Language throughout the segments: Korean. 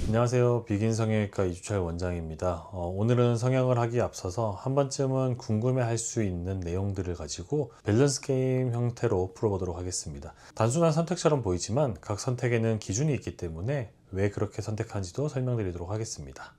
안녕하세요. 비긴 성형외과 이주철 원장입니다. 오늘은 성형을 하기에 앞서서 한 번쯤은 궁금해할 수 있는 내용들을 가지고 밸런스 게임 형태로 풀어보도록 하겠습니다. 단순한 선택처럼 보이지만 각 선택에는 기준이 있기 때문에 왜 그렇게 선택한지도 설명드리도록 하겠습니다.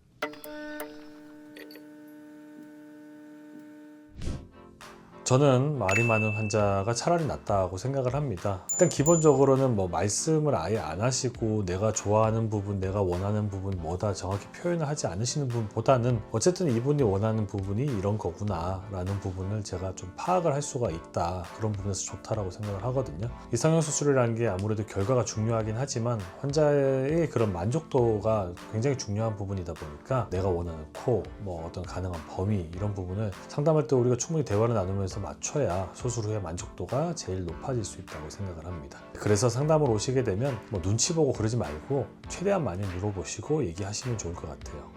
저는 말이 많은 환자가 차라리 낫다고 생각을 합니다. 일단 기본적으로는 말씀을 아예 안 하시고 내가 좋아하는 부분, 내가 원하는 부분 뭐다 정확히 표현을 하지 않으시는 분보다는 어쨌든 이분이 원하는 부분이 이런 거구나 라는 부분을 제가 좀 파악을 할 수가 있다. 그런 부분에서 좋다라고 생각을 하거든요. 이 성형수술이라는 게 아무래도 결과가 중요하긴 하지만 환자의 그런 만족도가 굉장히 중요한 부분이다 보니까 내가 원하는 코, 어떤 가능한 범위 이런 부분을 상담할 때 우리가 충분히 대화를 나누면서 맞춰야 수술 후에 만족도가 제일 높아질 수 있다고 생각을 합니다. 그래서 상담을 오시게 되면 눈치 보고 그러지 말고 최대한 많이 물어보시고 얘기하시면 좋을 것 같아요.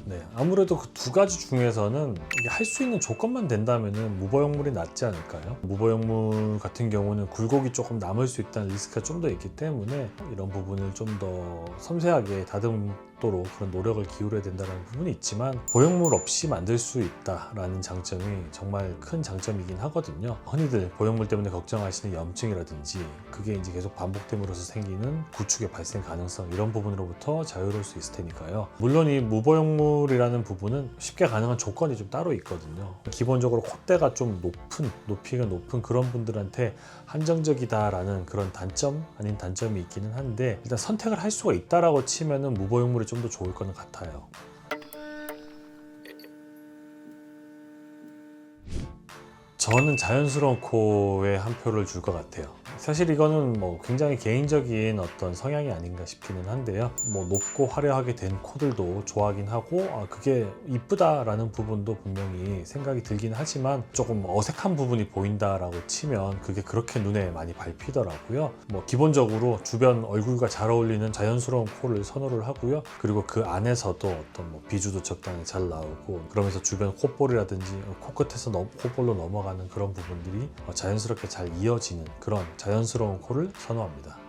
네, 아무래도 그 두 가지 중에서는 이게 할 수 있는 조건만 된다면은 무보형물이 낫지 않을까요? 무보형물 같은 경우는 굴곡이 조금 남을 수 있다는 리스크가 좀 더 있기 때문에 이런 부분을 좀 더 섬세하게 다듬도록 그런 노력을 기울여야 된다는 부분이 있지만 보형물 없이 만들 수 있다라는 장점이 정말 큰 장점이긴 하거든요. 흔히들 보형물 때문에 걱정하시는 염증이라든지 그게 이제 계속 반복됨으로써 생기는 구축의 발생 가능성 이런 부분으로부터 자유로울 수 있을 테니까요. 물론 이 무보형물이라는 부분은 쉽게 가능한 조건이 좀 따로 있거든요. 기본적으로 콧대가 좀 높이가 높은 그런 분들한테 한정적이다라는 그런 단점 아닌 단점이 있기는 한데 일단 선택을 할 수가 있다라고 치면은 무보형물이 좀 더 좋을 거는 같아요. 저는 자연스러운 코에 한 표를 줄 것 같아요. 사실 이거는 굉장히 개인적인 어떤 성향이 아닌가 싶기는 한데요. 높고 화려하게 된 코들도 좋아하긴 하고 그게 이쁘다라는 부분도 분명히 생각이 들긴 하지만 조금 어색한 부분이 보인다라고 치면 그게 그렇게 눈에 많이 밟히더라고요. 기본적으로 주변 얼굴과 잘 어울리는 자연스러운 코를 선호를 하고요. 그리고 그 안에서도 어떤 비주도 적당히 잘 나오고 그러면서 주변 콧볼이라든지 코끝에서 콧볼로 넘어가는 그런 부분들이 자연스럽게 잘 이어지는 그런 자연스러운 코를 선호합니다.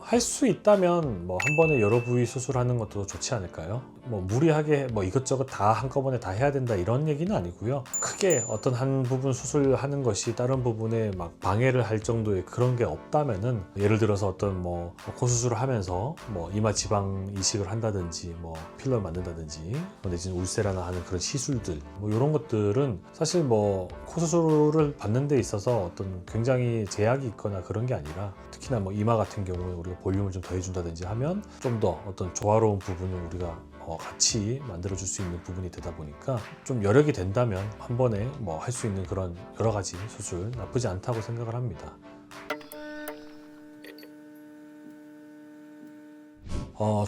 할 수 있다면 한 번에 여러 부위 수술하는 것도 좋지 않을까요? 무리하게 이것저것 다 한꺼번에 다 해야 된다 이런 얘기는 아니고요. 크게 어떤 한 부분 수술하는 것이 다른 부분에 방해를 할 정도의 그런 게 없다면은 예를 들어서 어떤 코 수술을 하면서 이마 지방 이식을 한다든지 필러를 만든다든지 내지는 울세라나 하는 그런 시술들 이런 것들은 사실 코 수술을 받는 데 있어서 어떤 굉장히 제약이 있거나 그런 게 아니라 특히나 이마 같은 경우에 우리가 볼륨을 좀 더해준다든지 하면 좀 더 어떤 조화로운 부분을 우리가 같이 만들어줄 수 있는 부분이 되다 보니까 좀 여력이 된다면 한 번에 할 수 있는 그런 여러 가지 수술 나쁘지 않다고 생각을 합니다.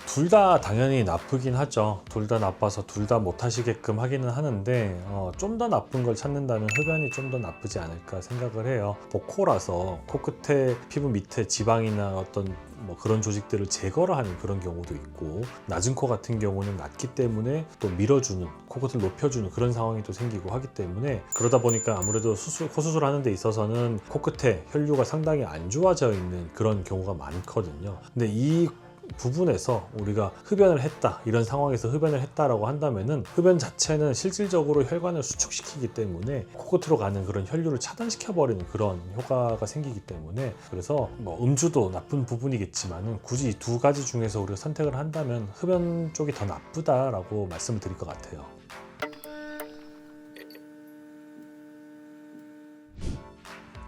둘 다 당연히 나쁘긴 하죠. 둘 다 나빠서 둘 다 못하시게끔 하기는 하는데 좀 더 나쁜 걸 찾는다면 흡연이 좀 더 나쁘지 않을까 생각을 해요. 코라서 코끝에 피부 밑에 지방이나 어떤 그런 조직들을 제거를 하는 그런 경우도 있고 낮은 코 같은 경우는 낮기 때문에 또 밀어주는 코끝을 높여주는 그런 상황이 또 생기고 하기 때문에 그러다 보니까 아무래도 코 수술하는 데 있어서는 코끝에 혈류가 상당히 안 좋아져 있는 그런 경우가 많거든요. 근데 이 부분에서 우리가 흡연을 했다 이런 상황에서 흡연을 했다라고 한다면은 흡연 자체는 실질적으로 혈관을 수축시키기 때문에 코끝으로 가는 그런 혈류를 차단시켜 버리는 그런 효과가 생기기 때문에 그래서 음주도 나쁜 부분이겠지만은 굳이 이 두 가지 중에서 우리가 선택을 한다면 흡연 쪽이 더 나쁘다라고 말씀을 드릴 것 같아요.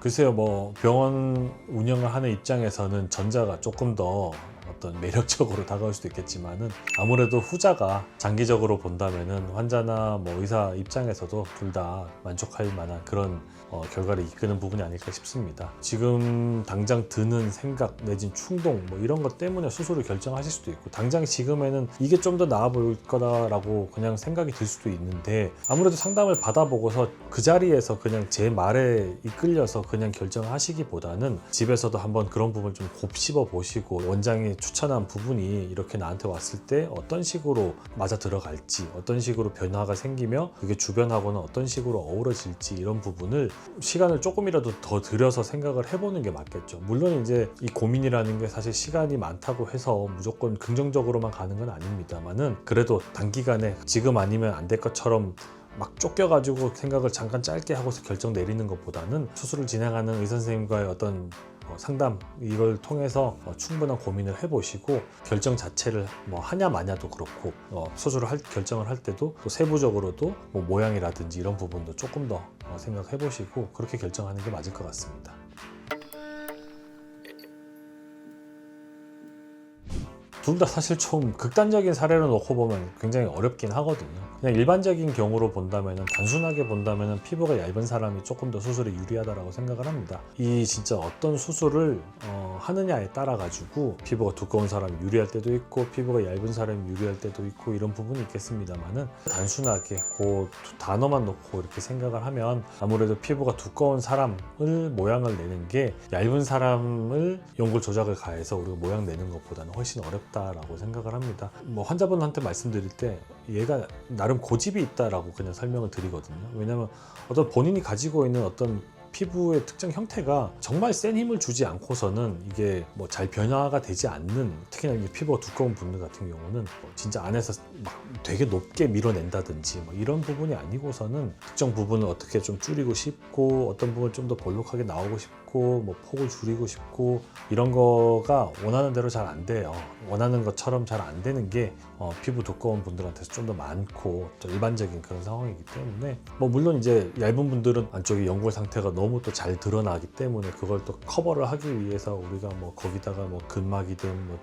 글쎄요, 병원 운영을 하는 입장에서는 전자가 조금 더 어떤 매력적으로 다가올 수도 있겠지만은 아무래도 후자가 장기적으로 본다면은 환자나 의사 입장에서도 둘 다 만족할 만한 그런 결과를 이끄는 부분이 아닐까 싶습니다. 지금 당장 드는 생각 내진 충동 이런 것 때문에 수술을 결정하실 수도 있고 당장 지금에는 이게 좀 더 나아 보일 거다라고 그냥 생각이 들 수도 있는데 아무래도 상담을 받아보고서 그 자리에서 그냥 제 말에 이끌려서 그냥 결정하시기보다는 집에서도 한번 그런 부분 좀 곱씹어 보시고 원장이 추천한 부분이 이렇게 나한테 왔을 때 어떤 식으로 맞아 들어갈지, 어떤 식으로 변화가 생기며 그게 주변하고는 어떤 식으로 어우러질지, 이런 부분을 시간을 조금이라도 더 들여서 생각을 해보는 게 맞겠죠. 물론 이제 이 고민이라는 게 사실 시간이 많다고 해서 무조건 긍정적으로만 가는 건 아닙니다만은, 그래도 단기간에 지금 아니면 안 될 것처럼 막 쫓겨가지고 생각을 잠깐 짧게 하고서 결정 내리는 것보다는 수술을 진행하는 의사 선생님과의 어떤 상담, 이걸 통해서 충분한 고민을 해보시고 결정 자체를 하냐 마냐도 그렇고, 수술을 결정을 할 때도 또 세부적으로도 모양이라든지 이런 부분도 조금 더 생각해 보시고 그렇게 결정하는 게 맞을 것 같습니다. 둘 다 사실 좀 극단적인 사례로 놓고 보면 굉장히 어렵긴 하거든요. 그냥 일반적인 경우로 본다면, 단순하게 본다면 피부가 얇은 사람이 조금 더 수술에 유리하다고 생각을 합니다. 이 진짜 어떤 수술을 하느냐에 따라 가지고 피부가 두꺼운 사람이 유리할 때도 있고 피부가 얇은 사람이 유리할 때도 있고 이런 부분이 있겠습니다만은, 단순하게 그 단어만 놓고 이렇게 생각을 하면 아무래도 피부가 두꺼운 사람을 모양을 내는 게 얇은 사람을 연골 조작을 가해서 우리가 모양 내는 것보다는 훨씬 어렵다라고 생각을 합니다. 환자분한테 말씀드릴 때 얘가 나름 고집이 있다라고 그냥 설명을 드리거든요. 왜냐하면 어떤 본인이 가지고 있는 어떤 피부의 특정 형태가 정말 센 힘을 주지 않고서는 이게 잘 변화가 되지 않는, 특히나 이제 피부가 두꺼운 분들 같은 경우는 진짜 안에서 막 되게 높게 밀어낸다든지 이런 부분이 아니고서는 특정 부분을 어떻게 좀 줄이고 싶고 어떤 부분을 좀 더 볼록하게 나오고 싶고 폭을 줄이고 싶고 이런 거가 원하는 대로 잘 안 돼요. 원하는 것처럼 잘 안 되는 게 피부 두꺼운 분들한테서 좀 더 많고 좀 일반적인 그런 상황이기 때문에, 물론 이제 얇은 분들은 안쪽에 연골 상태가 너무 또 잘 드러나기 때문에 그걸 또 커버를 하기 위해서 우리가 거기다가 근막이든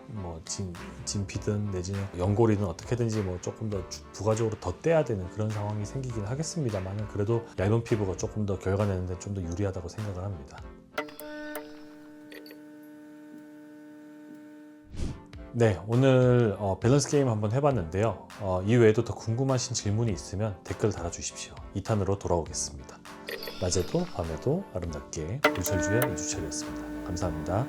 진피든 내지는 연골이든 어떻게든지 조금 더 부가적으로 더 떼야 되는 그런 상황이 생기긴 하겠습니다만, 그래도 얇은 피부가 조금 더 결과 내는데 좀 더 유리하다고 생각을 합니다. 네, 오늘 밸런스 게임 한번 해봤는데요. 이 외에도 더 궁금하신 질문이 있으면 댓글 달아주십시오. 2탄으로 돌아오겠습니다. 낮에도 밤에도 아름답게, 유철주의 이주철이었습니다. 감사합니다.